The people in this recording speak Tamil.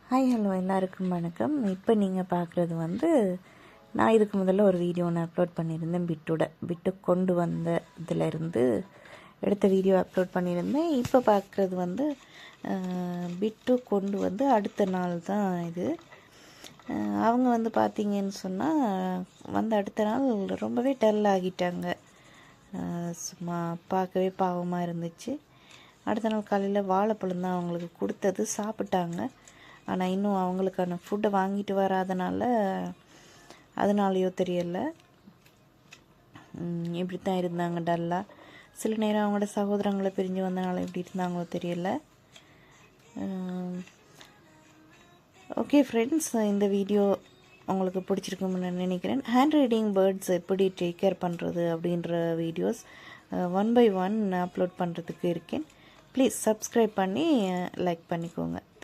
ஹாய் ஹலோ எல்லாருக்கும் வணக்கம். இப்போ நீங்கள் பார்க்குறது நான் இதுக்கு முதல்ல ஒரு வீடியோ ஒன்று அப்லோட் பண்ணியிருந்தேன். பிட்டு கொண்டு வந்த இதிலேருந்து எடுத்த வீடியோ அப்லோட் பண்ணியிருந்தேன். இப்போ பார்க்குறது பிட்டு கொண்டு அடுத்த நாள் தான் இது. அவங்க பார்த்தீங்கன்னு சொன்னால் அடுத்த நாள் ரொம்பவே டல் ஆகிட்டாங்க. சும்மா பார்க்கவே பாவமாக இருந்துச்சு. அடுத்த நாள் காலையில் வாழைப்பழம் தான் அவங்களுக்கு கொடுத்தது, சாப்பிட்டாங்க. ஆனால் இன்னும் அவங்களுக்கான ஃபுட்டை வாங்கிட்டு அதனாலையோ தெரியலை, இப்படி தான் இருந்தாங்க டல்லாக. சில நேரம் அவங்களோட சகோதரங்களை பிரிஞ்சு வந்தனால எப்படி இருந்தாங்களோ தெரியலை. ஓகே ஃப்ரெண்ட்ஸ், இந்த வீடியோ உங்களுக்கு பிடிச்சிருக்குன்னு நான் நினைக்கிறேன். ஹேண்ட் ரைட்டிங் பேர்ட்ஸ் எப்படி டேக் கேர் பண்ணுறது அப்படின்ற வீடியோஸ் 1 by 1 அப்லோட் பண்ணுறதுக்கு இருக்கேன். ப்ளீஸ் சப்ஸ்கிரைப் பண்ணி லைக் பண்ணிக்கோங்க.